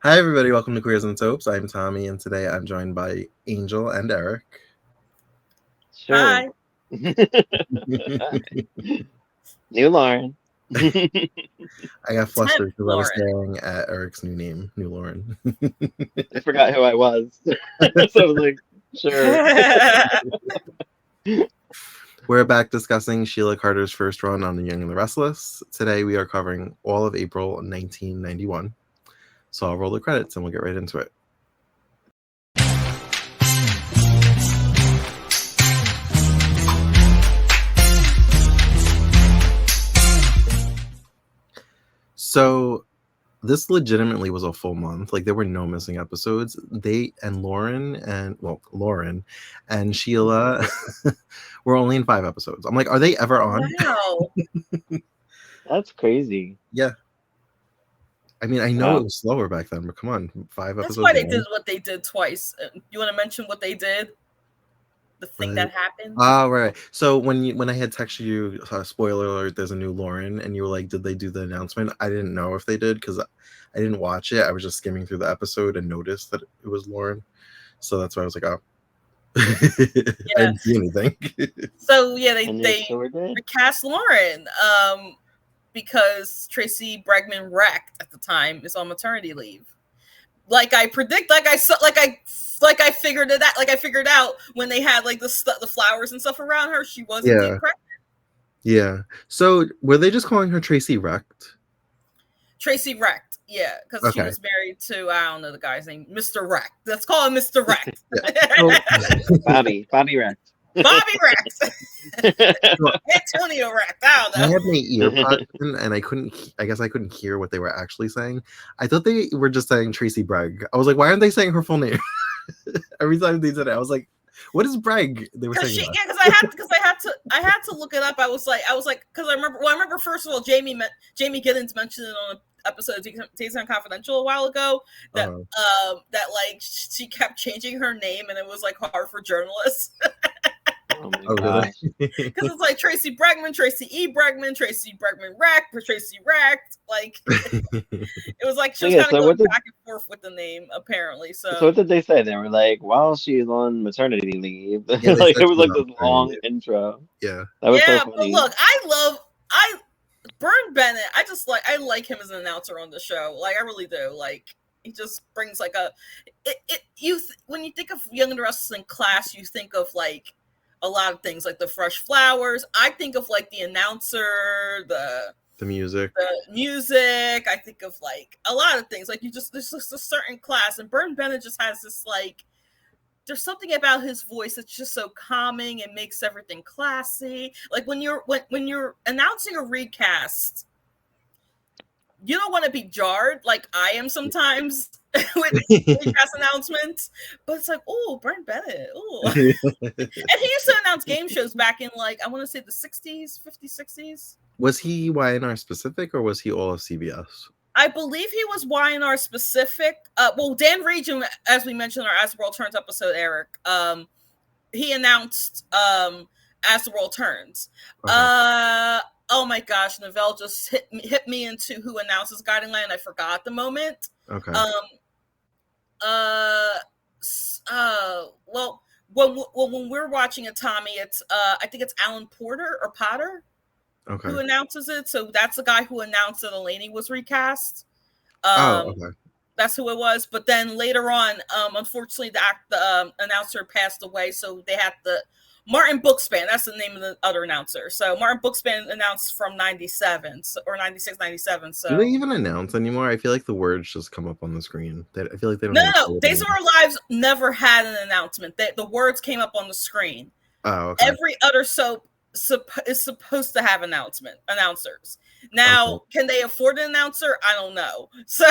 Hi, everybody. Welcome to Queers and Soaps. I'm Tommy, and today I'm joined by Angel and Eric. Sure. Hi. New Lauren. I got flustered because I was Lauren. staring at Eric's new name, New Lauren. I forgot who I was. So I was like, sure. We're back discussing Sheila Carter's first run on The Young and the Restless. Today we are covering all of April 1991. So I'll roll the credits and we'll get right into it. So this legitimately was a full month. Like, there were no missing episodes. Lauren and Sheila were only in 5 episodes. I'm like, are they ever on? Wow. That's crazy. Yeah. I mean, I know Wow. it was slower back then, but come on, 5 episodes. That's why they did what they did twice. You want to mention what they did? The thing that happened? Oh, right. So when I had texted you, spoiler alert, there's a new Lauren, and you were like, did they do the announcement? I didn't know if they did because I didn't watch it. I was just skimming through the episode and noticed that it was Lauren. So that's why I was like, oh. I didn't see anything. So yeah, they sure recast Lauren because Tracy Bregman wrecked at the time is on maternity leave. Like I figured it out. Like I figured out when they had like the flowers and stuff around her, she was indeed pregnant. Yeah. So were they just calling her Tracy Wrecked? Tracy Wrecked, yeah, because she was married to, I don't know the guy's name, Mr. Wrecked. Let's call him Mr. Wrecked. Bobby Wrecked. Bobby Wrecked. Antonio Wrecked. I don't know. I had my earpods in and I couldn't hear what they were actually saying. I thought they were just saying Tracy Bragg. I was like, why aren't they saying her full name? Every time they said it, I was like, what is Bragg? They were saying that. Yeah, I had to look it up. I was like, because I remember first of all, Jamie Giddens mentioned it on an episode of Daytime Confidential a while ago that that like she kept changing her name and it was like hard for journalists. Oh my gosh. Because it's like Tracy Bregman, Tracy E. Bregman, Tracy Bregman Wrecked, or Tracy Wrecked. Like it was like she was kind of going back and forth with the name, apparently. So what did they say? They were like, while she's on maternity leave. Yeah, like it was like this long intro. Yeah. That was so but funny. look, Bern Bennett, I like him as an announcer on the show. Like I really do. Like he just brings like when you think of Young and the Restless in class, you think of like a lot of things like the fresh flowers. I think of like the announcer, the music. I think of like a lot of things. Like there's just a certain class, and Bern Bennett just has this like. There's something about his voice that's just so calming and makes everything classy. Like when you're announcing a recast, you don't want to be jarred like I am sometimes with recast announcements. But it's like, oh, Bern Bennett. Oh. And he used to announce game shows back in like, I want to say the 60s, 50s, 60s. Was he YNR specific or was he all of CBS? I believe he was YNR specific. Well, Dan Regent, as we mentioned in our As the World Turns episode, Eric, he announced As the World Turns. Okay. Oh my gosh, Novell just hit me into who announces Guiding Light. I forgot at the moment. Okay. Well, when we're watching it, Tommy, it's I think it's Alan Porter or Potter. Okay. Who announces it? So that's the guy who announced that Eleni was recast. Okay. That's who it was. But then later on, unfortunately, the announcer passed away, so they had Martin Bookspan. That's the name of the other announcer. So Martin Bookspan announced from 97 or 96, 97. So do they even announce anymore? I feel like the words just come up on the screen. I feel like they don't. No. Days of Our Lives never had an announcement. The words came up on the screen. Oh, okay. Every other soap is supposed to have announcers. Now, okay. Can they afford an announcer? I don't know. So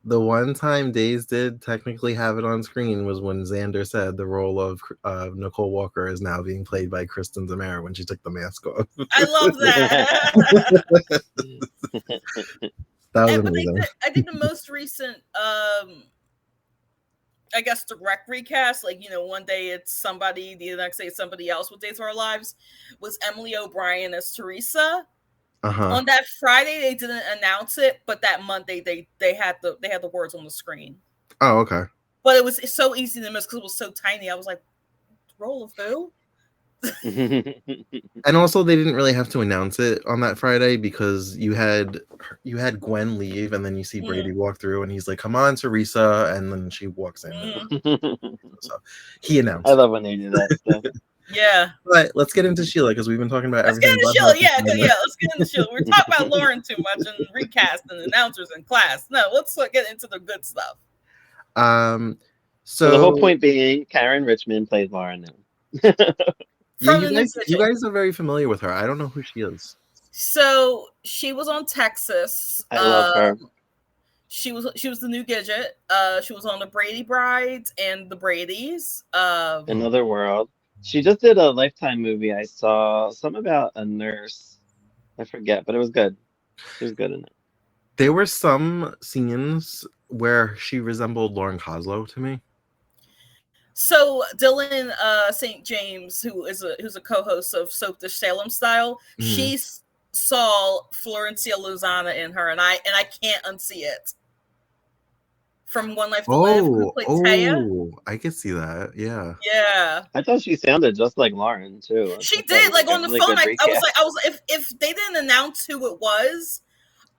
the one time Days did technically have it on screen was when Xander said the role of Nicole Walker is now being played by Kristen Zamara when she took the mask off. I love that. That was amazing. I think the most recent I guess direct recast, like, you know, one day it's somebody, the next day it's somebody else with Days of Our Lives, was Emily O'Brien as Teresa. Uh-huh. On that Friday, they didn't announce it, but that Monday they had the words on the screen. Oh, okay. But it was so easy to miss because it was so tiny. I was like, "Role of who?" And also, they didn't really have to announce it on that Friday because you had Gwen leave, and then you see Brady walk through, and he's like, "Come on, Teresa," and then she walks in. So he announced. I love when they do that stuff. Yeah. But let's get into Sheila because we've been talking about Let's get everything. into Sheila. Yeah. Let's get into Sheila. We're talking about Lauren too much and recast and announcers in class. No, let's get into the good stuff. So the whole point being, Karen Richmond plays Lauren now. Yeah, you guys are very familiar with her. I don't know who she is. So she was on Texas. I love her. She was the new Gidget. She was on the Brady Brides and the Bradys. Another World. She just did a Lifetime movie. I saw something about a nurse. I forget, but it was good. She was good in it. There were some scenes where she resembled Lauren Koslow to me. So Dylan St. James, who's a co-host of Soap Dish Salem Style, she saw Florencia Lozana in her, and I can't unsee it. From One Life to Live, who played Taya. I could see that. Yeah. Yeah. I thought she sounded just like Lauren too. She did. Like on the phone, I was like, if they didn't announce who it was,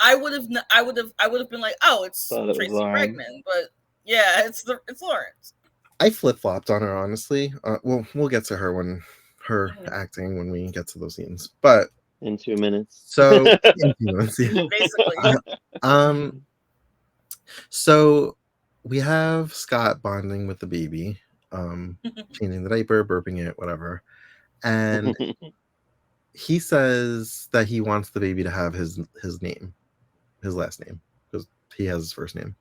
I would have been like, oh, it's Tracy Bregman. But yeah, it's Lawrence. I flip-flopped on her, honestly. Well, we'll get to her acting when we get to those scenes. But in 2 minutes. So in 2 minutes, yeah. Basically. So we have Scott bonding with the baby, changing the diaper, burping it, whatever. And he says that he wants the baby to have his name, his last name, because he has his first name.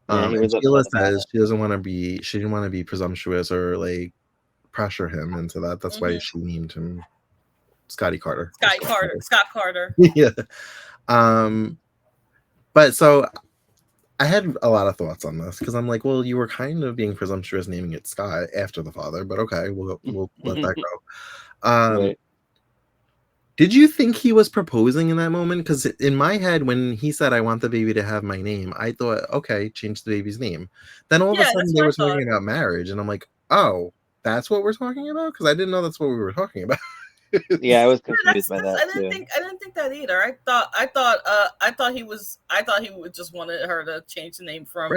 And Sheila says she didn't want to be presumptuous or like pressure him into that. That's why she named him Scott Carter. Yeah. But so I had a lot of thoughts on this because I'm like, well, you were kind of being presumptuous naming it Scott after the father, but okay, we'll let that go. Right. Did you think he was proposing in that moment? Because in my head, when he said, I want the baby to have my name, I thought, okay, change the baby's name. Then all of a sudden they were talking about marriage. And I'm like, oh, that's what we're talking about? Because I didn't know that's what we were talking about. Yeah, I was confused by that. I didn't think that either. I thought he would just wanted her to change the name from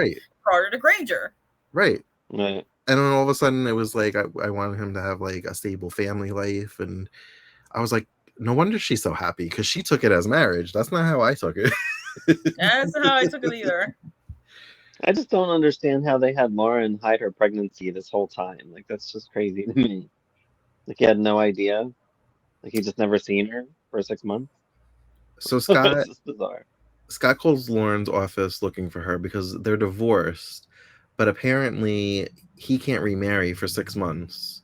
Carter to Granger. Right. Right. And then all of a sudden it was like I wanted him to have like a stable family life. And I was like, no wonder she's so happy because she took it as marriage. That's not how I took it. That's not how I took it either. I just don't understand how they had Lauren hide her pregnancy this whole time. Like, that's just crazy to me. Like, he had no idea. Like, he just never seen her for 6 months. So Scott, it's just bizarre. Scott calls Lauren's office looking for her because they're divorced, but apparently he can't remarry for 6 months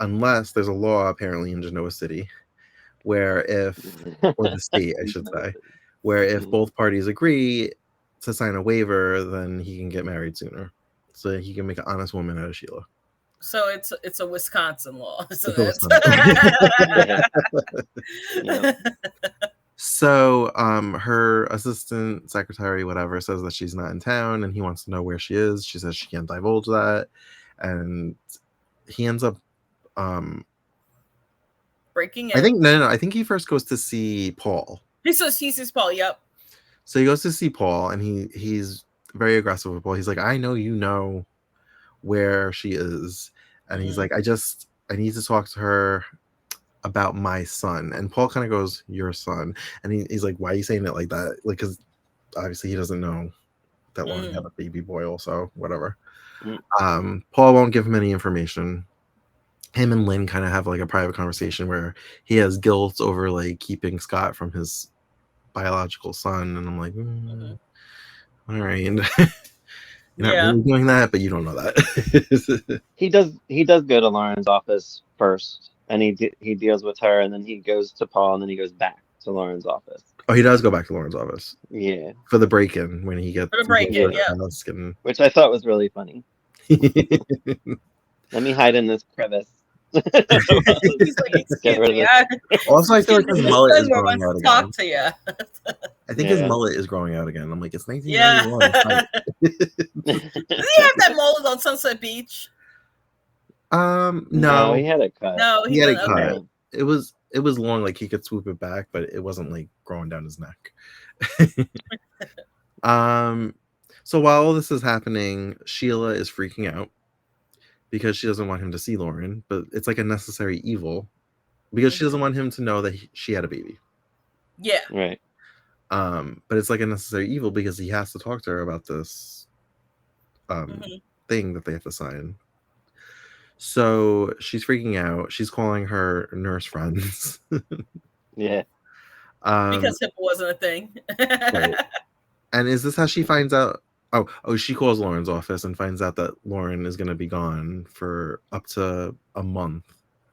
unless there's a law apparently in Genoa City where or the state, I should say, where if both parties agree to sign a waiver, then he can get married sooner. So he can make an honest woman out of Sheila. So it's a Wisconsin law. So her assistant secretary, whatever, says that she's not in town and he wants to know where she is. She says she can't divulge that. And he ends up breaking in. I think he first goes to see Paul. He sees Paul, yep. So he goes to see Paul and he's very aggressive with Paul. He's like, I know you know where she is. And he's like, I need to talk to her about my son. And Paul kind of goes, your son. And he's like, why are you saying it like that? Like, because obviously he doesn't know that Lauren had a baby boy also, whatever. Paul won't give him any information. Him and Lynn kind of have like a private conversation where he has guilt over like keeping Scott from his biological son. And I'm like, all right. You're not really doing that, but you don't know that. He does go to Lauren's office first, and he deals with her, and then he goes to Paul, and then he goes back to Lauren's office. Oh, he does go back to Lauren's office. Yeah. For the break-in when he gets which I thought was really funny. Let me hide in this crevice. He's like, excuse me. Also, I feel like his mullet is Who growing wants out to again. talk to you? I think his Yeah. mullet is growing out again. I'm like, it's Yeah. 1991. Did he have that mullet on Sunset Beach? No, No, he had a cut. No, he had a didn't. cut. Okay. It was long, like he could swoop it back, but it wasn't like growing down his neck. So while all this is happening, Sheila is freaking out because she doesn't want him to see Lauren, but it's like a necessary evil because she doesn't want him to know that she had a baby. Yeah. Right. But it's like a necessary evil because he has to talk to her about this thing that they have to sign. So she's freaking out. She's calling her nurse friends. Yeah. Because HIPAA wasn't a thing. Right. And is this how she finds out? Oh, she calls Lauren's office and finds out that Lauren is going to be gone for up to a month.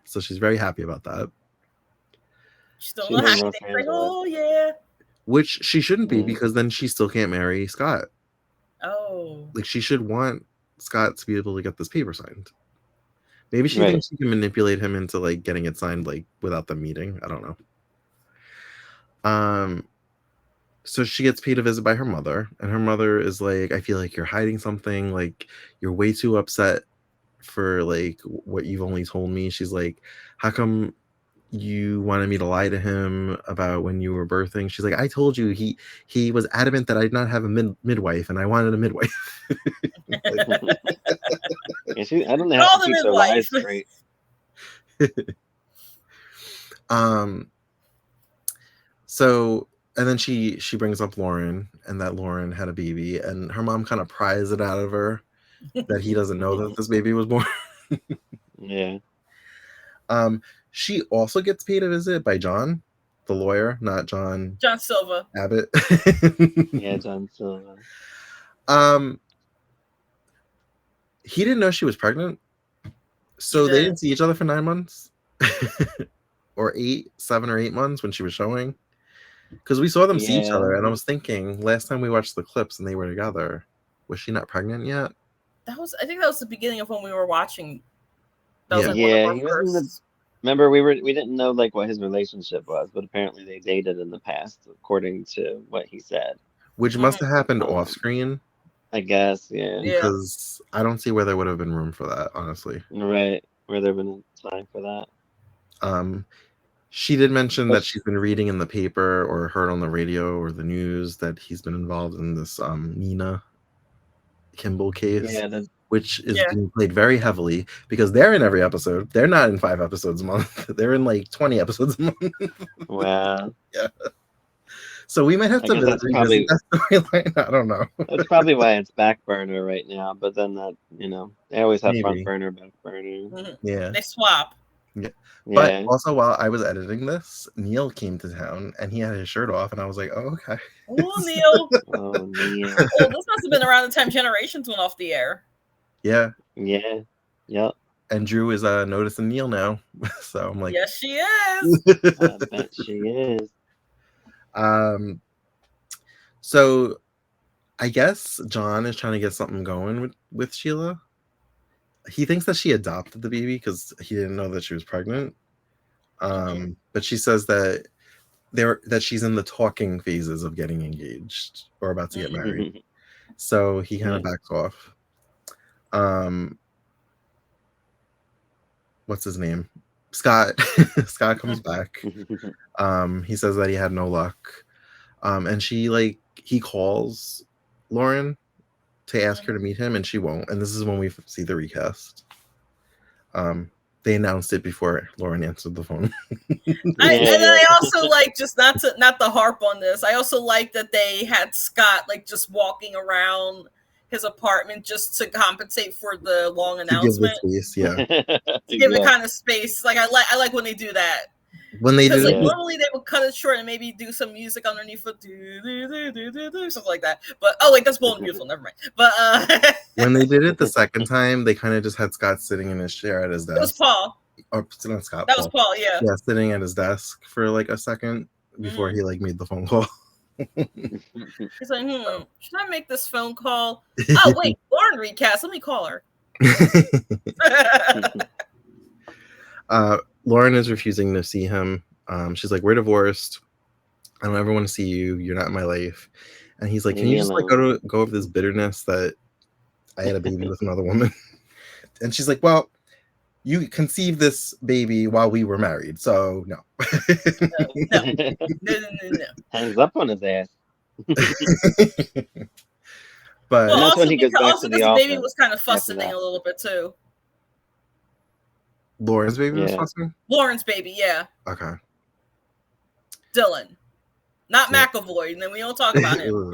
So she's very happy about that. She's still She not doesn't happy. know She's like, oh, yeah. Which she shouldn't be Mm. because then she still can't marry Scott. Oh. Like she should want Scott to be able to get this paper signed. Maybe she Right. thinks she can manipulate him into like getting it signed like without the meeting. I don't know. So she gets paid a visit by her mother, and her mother is like, I feel like you're hiding something, like you're way too upset for like what you've only told me. She's like, how come you wanted me to lie to him about when you were birthing? She's like, I told you he was adamant that I did not have a midwife, and I wanted a midwife. Yeah, I don't know All how the to keep their midwives. lies straight. So and then she brings up Lauren and that Lauren had a baby, and her mom kind of pries it out of her that he doesn't know that this baby was born. Yeah. She also gets paid a visit by John, the lawyer, not John Silva. Abbott. Yeah, John Silva. He didn't know she was pregnant, so He they did. didn't see each other for 9 months, or 7 or 8 months when she was showing. Because we saw them see each Yeah. other, and I was thinking last time we watched the clips and they were together, was she not pregnant yet? I think that was the beginning of when we were watching. That was Yeah. like Yeah, one he of our wasn't first. Remember, we didn't know like what his relationship was, but apparently they dated in the past, according to what he said. Which must have happened Um, off screen, I guess, yeah. Yeah. because I don't see where there would have been room for that, honestly. Right. Where there been time for that. She did mention that she's been reading in the paper or heard on the radio or the news that he's been involved in this Nina Kimball case, Yeah, which is being played very heavily because they're in every episode. They're not in 5 episodes a month. They're in like 20 episodes a month. wow. Yeah. So we might have I to guess that's revisit that storyline. I don't know. That's probably why it's back burner right now. But then that, they always have front Maybe. burner, back burner. Yeah. They swap. But Yeah. also, while I was editing this, Neil came to town and he had his shirt off, and I was like, "Oh, okay." Oh, Neil. Oh, Neil. Well, this must have been around the time Generations went off the air. Yeah. Yeah. Yep. And Drew is noticing Neil now, so I'm like, Yes, she is. I bet she is. So I guess John is trying to get something going with Sheila. He thinks that she adopted the baby because he didn't know that she was pregnant. But she says that that she's in the talking phases of getting engaged or about to get married. So he kind of backs off. What's his name? Scott. Scott comes back. He says that he had no luck. And he calls Lauren to ask her to meet him, and she won't. And this is when we see the recast. They announced it before Lauren answered the phone. And I also like, just not to harp on this, I also like that they had Scott like just walking around his apartment just to compensate for the long announcement. To give the space, yeah. To give it kind of space. Like I like when they do that. When they did like normally they would cut it short and maybe do some music underneath it, something like that. But oh wait, that's Bold and Beautiful. Never mind. But when they did it the second time, they kind of just had Scott sitting in his chair at his desk. It was Paul. Or not Scott. That was Paul. Yeah. Yeah, sitting at his desk for like a second before he like made the phone call. He's like, should I make this phone call? Oh wait, Lauren recast. Let me call her. Lauren is refusing to see him. She's like, we're divorced. I don't ever want to see you. You're not in my life. And he's like, can you just like go over this bitterness that I had a baby with another woman? And she's like, well, you conceived this baby while we were married, so no. No. Hangs up on his ass. But that's also when he goes back because to the the baby office was kind of after fussing that. a little bit too. Lauren's baby was Yeah. fussing? Lauren's baby, yeah. Okay. Dylan. Not Yeah. McAvoy, and then we don't talk about him.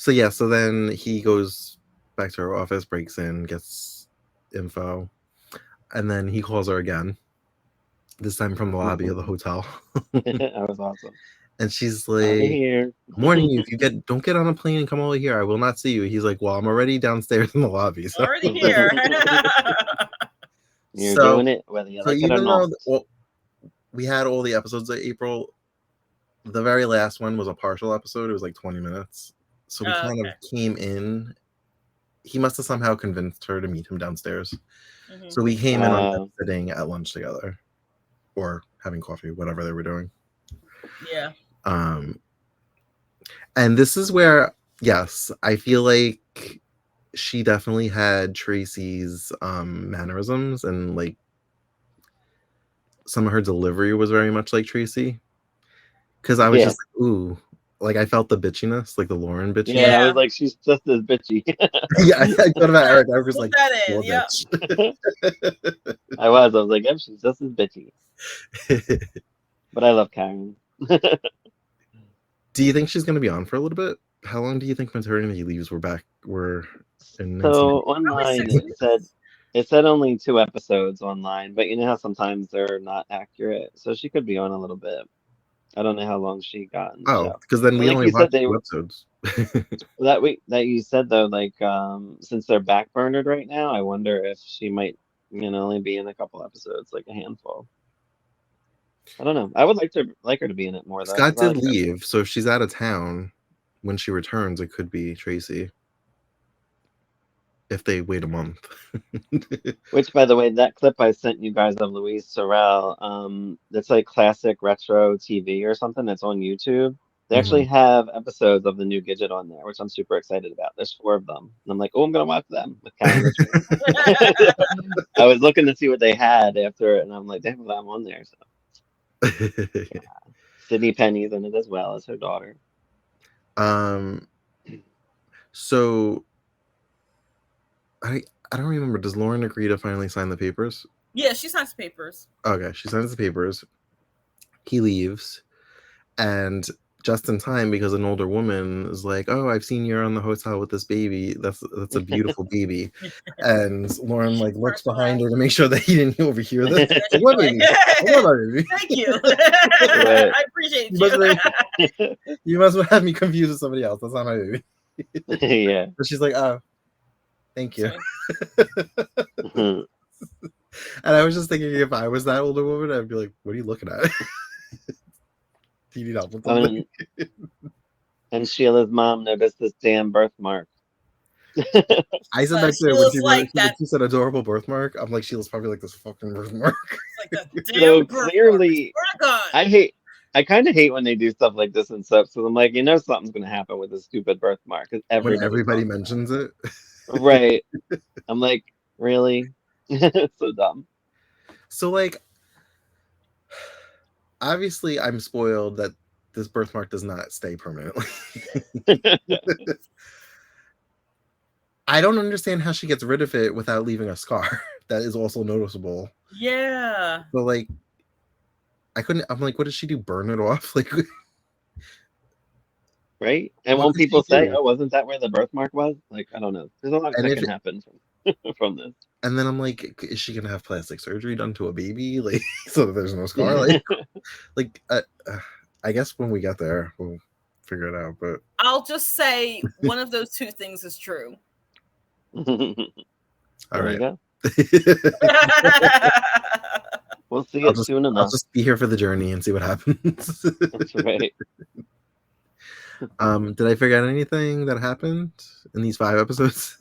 So yeah, so then he goes back to her office, breaks in, gets info, and then he calls her again. This time from the lobby of the hotel. That was awesome. And she's I'm like, here. warning you, if you don't get on a plane and come over here, I will not see you. He's like, well, I'm already downstairs in the lobby. So. Already here. You're So- doing it whether you So like it or even not. though we had all the episodes of April, the very last one was a partial episode. It was like 20 minutes. So we kind of came in. He must have somehow convinced her to meet him downstairs. Mhm. So we came in on them sitting at lunch together or having coffee, whatever they were doing. Yeah. And this is where, yes, I feel like she definitely had Tracy's mannerisms, and like some of her delivery was very much like Tracy. Because I was just like, ooh, like I felt the bitchiness, like the Lauren bitchiness. Yeah, I was like, she's just as bitchy. Yeah, I thought about Eric. I was Put like, that in, poor yeah. bitch. I was like, yep, she's just as bitchy. But I love Karen. Do you think she's going to be on for a little bit? How long do you think maternity leaves were in So online it said only 2 episodes online, but you know how sometimes they're not accurate. So she could be on a little bit. I don't know how long she got in the show. because then we Like only you said, watched they 2 were- episodes. That week that you said though, like since they're backburnered right now, I wonder if she might, only be in a couple episodes, like a handful. I don't know. I would like her to be in it more though. Scott 'cause I did like her. leave, so if she's out of town when she returns, it could be Tracy. If they wait a month. Which, by the way, that clip I sent you guys of Louise Sorel, that's like classic retro TV or something that's on YouTube. They actually have episodes of the new Gidget on there, which I'm super excited about. There's 4 of them. And I'm like, oh, I'm going to watch them with Karen Richmond. I was looking to see what they had after it, and I'm like, damn, I'm on there. So Sydney Penny's in it as well as her daughter. So I don't remember. Does Lauren agree to finally sign the papers? Yeah, she signs papers. Okay, she signs the papers. He leaves, and just in time because an older woman is like, "Oh, I've seen you're on the hotel with this baby. That's a beautiful baby." And Lauren like looks behind her to make sure that he didn't overhear this. Like, what baby? What baby? Thank you. I appreciate you. You must have me confused with somebody else. That's not my baby. Yeah. But she's like, "Oh, thank you." Mhm. And I was just thinking, if I was that older woman, I'd be like, "What are you looking at? Do you need help with something?" And Sheila's mom noticed this damn birthmark. I said that too Sheila's when like that. she said adorable birthmark. I'm like, Sheila's probably like this fucking birthmark. Like that damn So birthmark. clearly, Swear to God. I kind of hate when they do stuff like this and stuff. So I'm like, something's gonna happen with this stupid birthmark because When everybody mentions it. Right. I'm like, really? So dumb. So like, obviously, I'm spoiled that this birthmark does not stay permanently. I don't understand how she gets rid of it without leaving a scar that is also noticeable. Yeah. But like, I'm like, what did she do? Burn it off? Like, Right? And What when did she people say, do? "Oh, wasn't that where the birthmark was?" Like, I don't know. There's a lot And that if can it- happen from this. and then I'm like, is she gonna have plastic surgery done to a baby, like, so that there's no scar? Like, I guess when we get there, we'll figure it out. But I'll just say one of those 2 things is true. all There right, you go. We'll see I'll it soon I'll enough. just be here for the journey and see what happens. That's right. Did I forget anything that happened in these 5 episodes?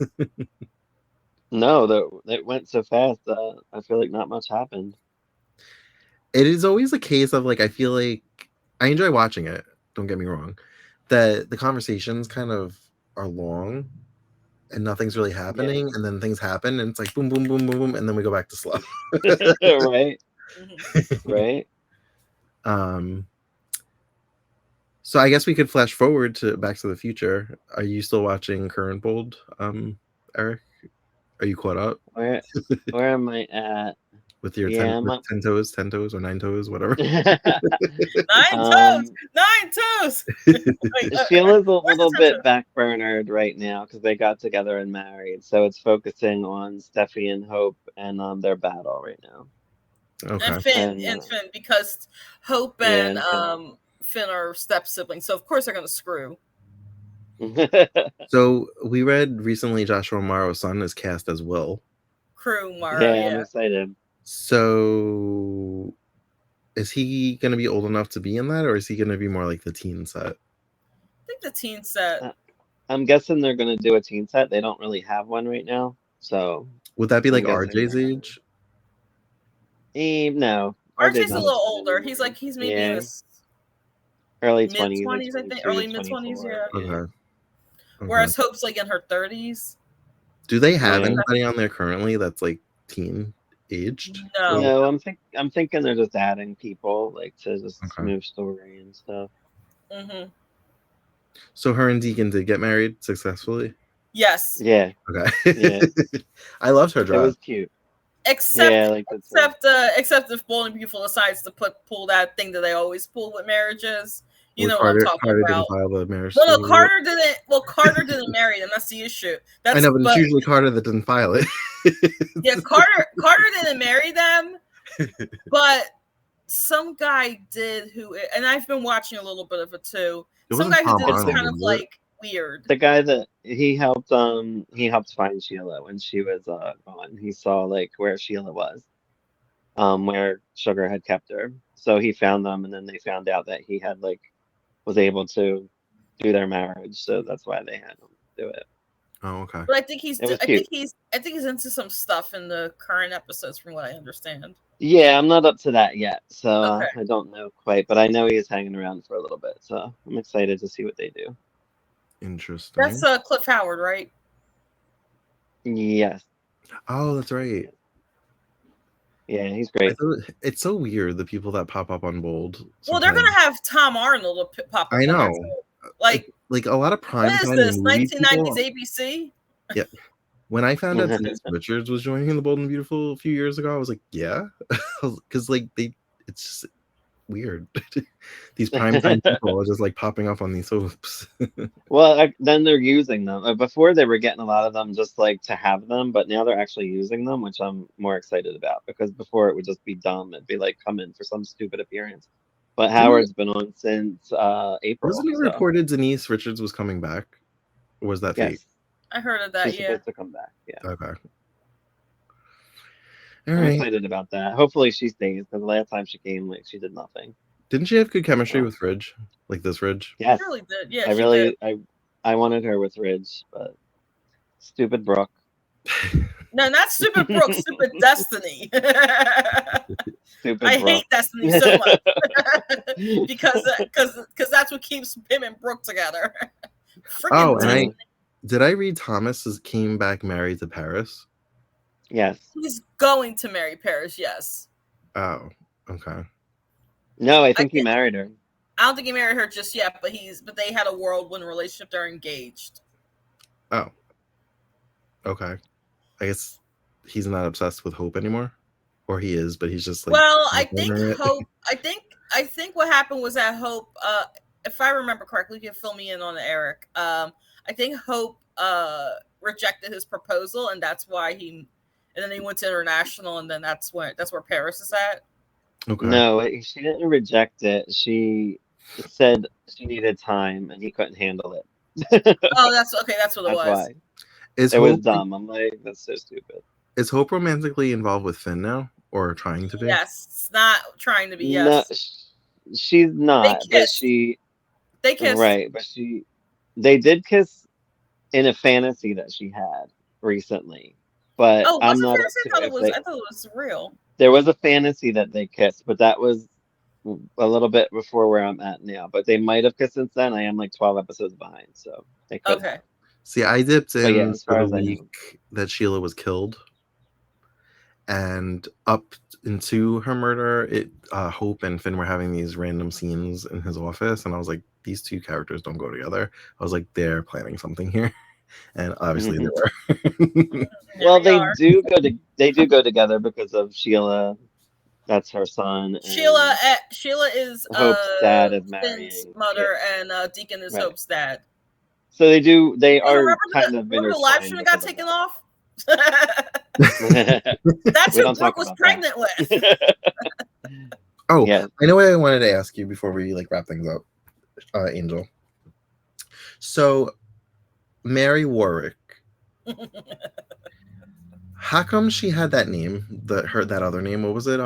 No, that went so fast. I feel like not much happened. It is always a case of like I feel like I enjoy watching it. Don't get me wrong. That the conversations kind of are long, and nothing's really happening, and then things happen, and it's like boom, boom, boom, boom, boom, and then we go back to slow. Right, Mhm. right. So I guess we could flash forward to Back to the Future. Are you still watching Current Bold, Eric? Are you caught up Where am I at? with your Yeah, 10, I'm up. 10 toes, 10 toes, or 9 toes, whatever? 9 toes, Um, 9 toes. Wait, Sheila's a where's little the bit center? backburnered right now because they got together and married. So it's focusing on Steffi and Hope and their battle right now. Okay. And Finn, because Hope Yeah, and and Finn are step siblings, so of course they're gonna screw. So we read recently Joshua Morrow's son is cast as Will. Crew Mara, Yeah, I'm yeah. excited. So is he going to be old enough to be in that, or is he going to be more like the teen set? I think the teen set. I'm guessing they're gonna do a teen set. They don't really have one right now, so Would that be I'm like guessing RJ's they're- age? No, RJ's a not little much older. anymore. He's maybe in his early mid 20s, 20s, I think, early mid 20s, yeah. Okay. Whereas Hope's like in her 30s. Do they have Yeah. anybody on there currently that's like teen aged? No. No, I'm thinking they're just adding people like to just Okay. move story and stuff. Mm-hmm. So her and Deacon did get married successfully? Yes. Yeah, Okay. Yeah. I loved her it dress. was cute. Except Yeah, I liked it too. except if Bold and Beautiful decides to pull that thing that they always pull with marriages. You Well, know what I'm talking Carter about. didn't file the marriage. Well, no, certificate. Carter didn't. Well, Carter didn't marry them. That's the issue. I know, but it's usually Carter that didn't file it. Yeah, Carter didn't marry them, but some guy did who, and I've been watching a little bit of it too. It Some wasn't guy who Tom did this Arnold, kind of was it? like weird. The guy that he helped find Sheila when she was gone. He saw like where Sheila was, where Sugar had kept her. So he found them, and then they found out that he had like was able to do their marriage. So that's why they had him do it. Oh, okay. But I think he's It was I cute. think he's into some stuff in the current episodes, from what I understand. Yeah, I'm not up to that yet, so Okay. I don't know quite. But I know he is hanging around for a little bit, so I'm excited to see what they do. Interesting. That's Cliff Howard, right? Yes, Oh, that's right. yeah, he's I great. thought- It's so weird the people that pop up on Bold. Well, they're sometimes. gonna have Tom Arnold pop up. I on there, know. too. Like, Like a lot of prime what is time this? movie 1990s people. ABC? When I found out Denise Richards was joining The Bold and Beautiful a few years ago, I was like, yeah, because like it's just weird. These primetime people are just like popping up on these soaps. Well, then they're using them. Before they were getting a lot of them just like to have them, but now they're actually using them, which I'm more excited about because before it would just be dumb. It'd be like come in for some stupid appearance. But Howard's been on since April. Wasn't it so, reported Denise Richards was coming back? Or was that fake? Yes, I heard of that. she's Yeah. supposed to come back. Yeah. Okay. All I'm right. excited about that. Hopefully she stays because the last time she came, like she did nothing. Didn't she have good chemistry Oh. with Ridge? Like this Ridge? She Yes, really did. Yeah. I she really, did. I wanted her with Ridge, but stupid Brooke. No, not stupid Brooke. Stupid Destiny. Stupid I Brooke. hate Destiny so much because that's what keeps him and Brooke together. Oh, Freaking and Destiny. did I read Thomas came back married to Paris? Yes. He's going to marry Paris. Yes. Oh, okay. No, I think he married her. I don't think he married her just yet, but they had a whirlwind relationship. They're engaged. Oh. Okay. I guess he's not obsessed with Hope anymore. Or he is, but he's just like Well, I think ignorant. Hope. I think what happened was that Hope. If I remember correctly, you can fill me in on it, Eric. I think Hope rejected his proposal, and that's why and then he went to international, and then that's where Paris is at. Okay. No, she didn't reject it. She said she needed time and he couldn't handle it. Oh, that's okay. That's what it That's was. why. Is It was Hope dumb. I'm like, that's so stupid. is Hope romantically involved with Finn now? Or trying to be? Yes, it's not trying to be. No, Yes. she's not, but kissed. she They kissed. Right, but they did kiss in a fantasy that she had recently. But Oh, I'm was it not up fantasy? to I thought it if was. they. I thought it was real. There was a fantasy that they kissed, but that was a little bit before where I'm at now. But they might have kissed since then. I am like 12 episodes behind, so they could Okay. have. See, I dipped But yeah, in as for far the as I know. week that Sheila was killed, and up into her murder, Hope and Finn were having these random scenes in his office, and I was like, these two characters don't go together. I was like, they're planning something here, and obviously they were. Well, Here we are. they do go together because of Sheila. That's her son. Sheila. And Sheila is Hope's dad is Finn's marrying. mother, Yeah, and Deacon is right. Hope's dad. So they are Remember kind of the live stream intertwined that got because of taken that. off? We That's who don't talk Brooke was about pregnant with. that. Oh, Yeah. I know what I wanted to ask you before we like wrap things up, Angel. So, Mary Warwick, how come she had that name? That other name, what was it?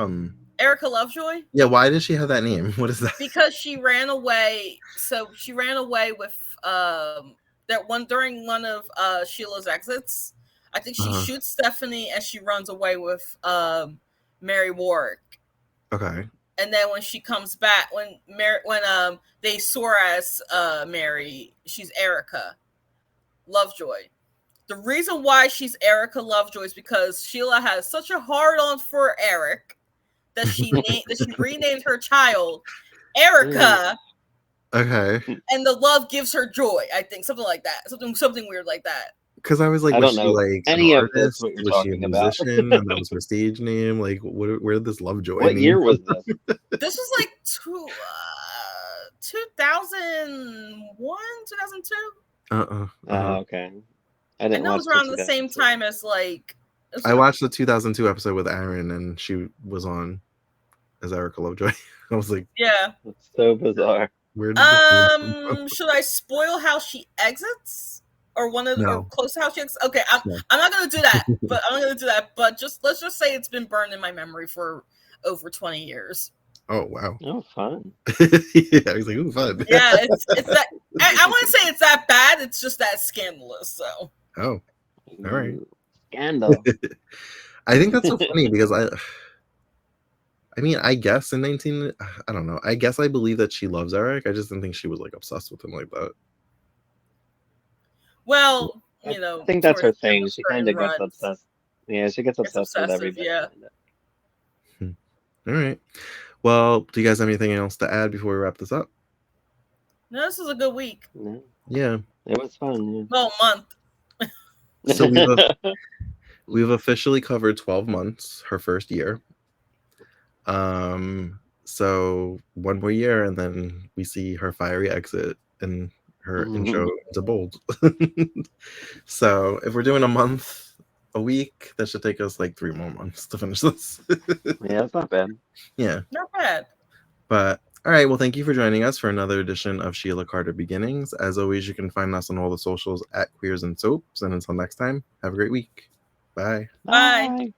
Erica Lovejoy. Yeah, why did she have that name? What is that? Because she ran away. So she ran away with that one during one of Sheila's exits. I think she shoots Stephanie and she runs away with Mary Warwick. Okay. And then when she comes back, when they saw as Mary, she's Erica Lovejoy. The reason why she's Erica Lovejoy is because Sheila has such a hard on for Eric that she renamed her child Erica. Okay. And the love gives her joy. I think something like that. Something weird like that. Because I was like, was she like any an of this artist? what you're Was she a talking about? musician? And that was her stage name? Like, where did this Lovejoy? What year was this? This was like 2001, 2002. Okay. I know it was around the same time as like. I watched the 2002 episode with Aaron, and she was on as Erica Lovejoy. I was like, yeah, that's so bizarre. Where did this should I spoil how she exits, or or close to how she exits? Okay, I'm not gonna do that, but I'm not gonna do that. But let's just say it's been burned in my memory for over 20 years. Oh wow! Oh, fun! Yeah, I was like, ooh, fun. Yeah, it's that. I wouldn't say it's that bad. It's just that scandalous. So. Oh, all right. Scandal. I think that's so funny because I mean, I guess I don't know. I guess I believe that she loves Eric. I just didn't think she was like obsessed with him like that. Well, I think that's her thing. She kind of gets obsessed. Yeah, she gets obsessed with everybody. Yeah. All right. Well, do you guys have anything else to add before we wrap this up? No, this is a good week. Yeah. It was fun. Yeah. Well, month. So we've officially covered 12 months, her first year. So one more year, and then we see her fiery exit and her intro to Bold. So if we're doing a month a week, that should take us like 3 more months to finish this. Yeah, it's not bad. Yeah. Not bad. But all right, well, thank you for joining us for another edition of Sheila Carter Beginnings. As always, you can find us on all the socials at Queers and Soaps. And until next time, have a great week. Bye. Bye.